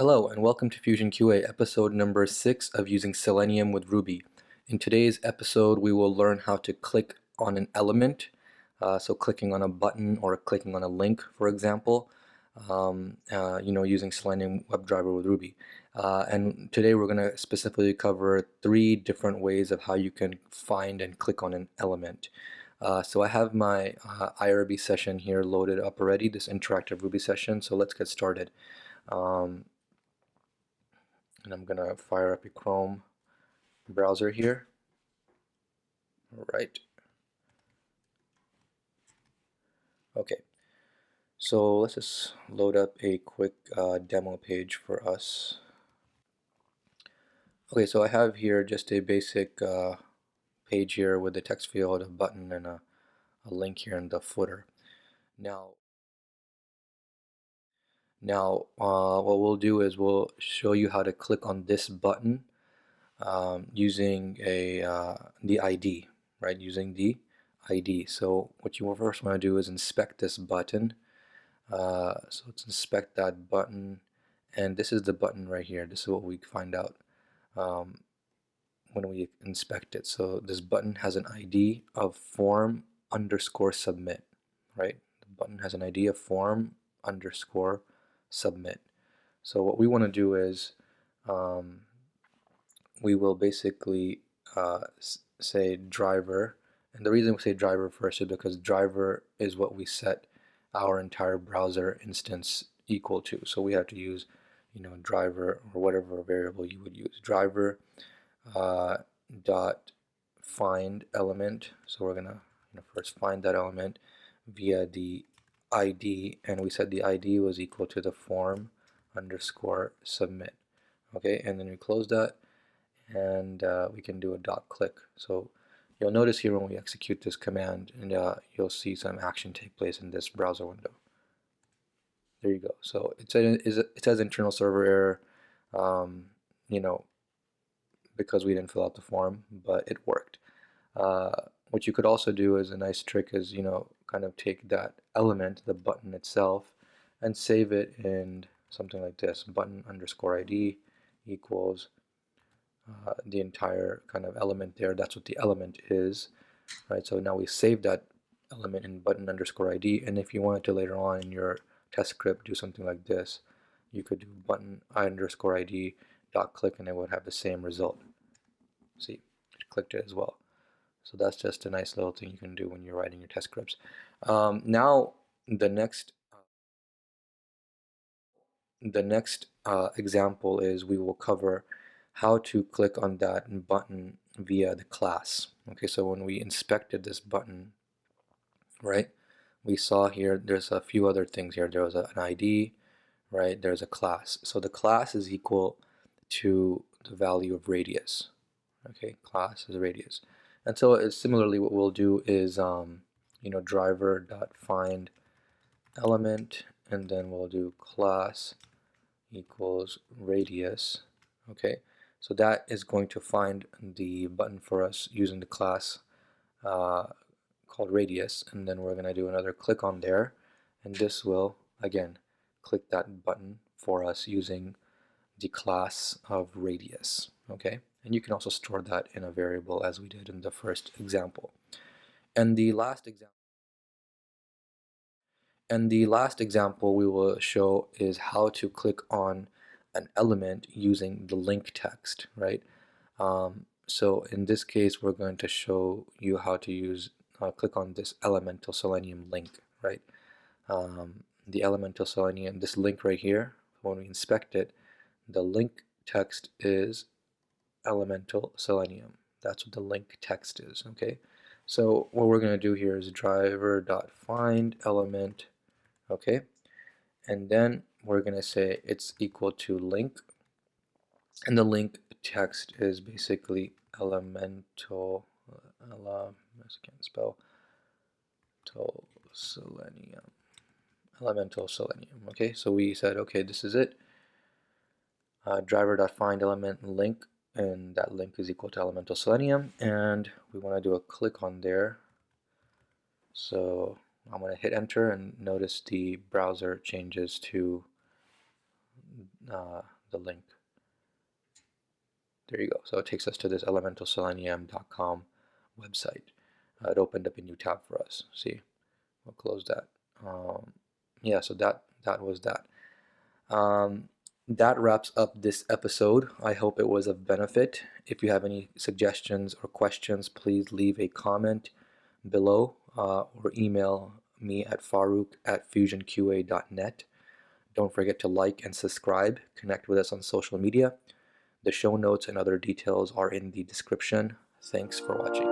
Hello and welcome to FusionQA episode number 6 of using Selenium with Ruby. In today's episode we will learn how to click on an element, so clicking on a button or clicking on a link, for example, using Selenium-Webdriver with Ruby. And today we're going to specifically cover 3 different ways of how you can find and click on an element. So I have my IRB session here loaded up already, this interactive Ruby session, so let's get started. And I'm gonna fire up a Chrome browser here. All right. Okay. So let's just load up a quick demo page for us. Okay, so I have here just a basic page here with a text field, a button, and a link here in the footer. Now, what we'll do is we'll show you how to click on this button using the ID, right? Using the ID. So what you will first want to do is inspect this button. So let's inspect that button, and this is the button right here. This is what we find out when we inspect it. So this button has an ID of form_submit, right? The button has an ID of form_submit. So what we want to do is we will basically say driver, and the reason we say driver first is because driver is what we set our entire browser instance equal to. So we have to use, driver or whatever variable you would use. Driver dot find element. So we're gonna first find that element via the ID, and we said the ID was equal to the form_submit. Okay, and then we close that, and we can do a dot click. So you'll notice here when we execute this command, and you'll see some action take place in this browser window. There you go. So it says internal server error, because we didn't fill out the form, but it worked. What you could also do is a nice trick is, kind of take that element, the button itself, and save it in something like this: button_ID equals the entire kind of element there. That's what the element is, right? So now we save that element in button_ID, and if you wanted to later on in your test script do something like this, you could do button_ID dot click, and it would have the same result. See, it clicked it as well. So that's just a nice little thing you can do when you're writing your test scripts. Now the next example is we will cover how to click on that button via the class. Okay, so when we inspected this button, right, we saw here there's a few other things here. There was an ID, right? There's a class. So the class is equal to the value of radius. Okay, class is radius. And so similarly what we'll do is driver.find element, and then we'll do class equals radius. Okay, so that is going to find the button for us using the class called radius, and then we're going to do another click on there, and this will again click that button for us using the class of radius. Okay, and you can also store that in a variable as we did in the first example. And the last example we will show is how to click on an element using the link text, right? So in this case we're going to show you how to use click on this elemental Selenium link, right? The elemental Selenium, this link right here, when we inspect it, the link text is elemental Selenium. That's what the link text is. Okay, so what we're going to do here is driver.find element. Okay, and then we're going to say it's equal to link, and the link text is basically elemental Selenium. Elemental Selenium. Okay, so we said, okay, this is it. Driver.find element link, and that link is equal to elemental Selenium, and we want to do a click on there. So I'm going to hit enter, and notice the browser changes to the link. There you go. So it takes us to this elementalselenium.com website. It opened up a new tab for us. See, we'll close that. Yeah, so that was that. That wraps up this episode. I hope it was of benefit. If you have any suggestions or questions, please leave a comment below or email me at farooq@fusionqa.net. Don't forget to like and subscribe. Connect with us on social media. The show notes and other details are in the description. Thanks for watching.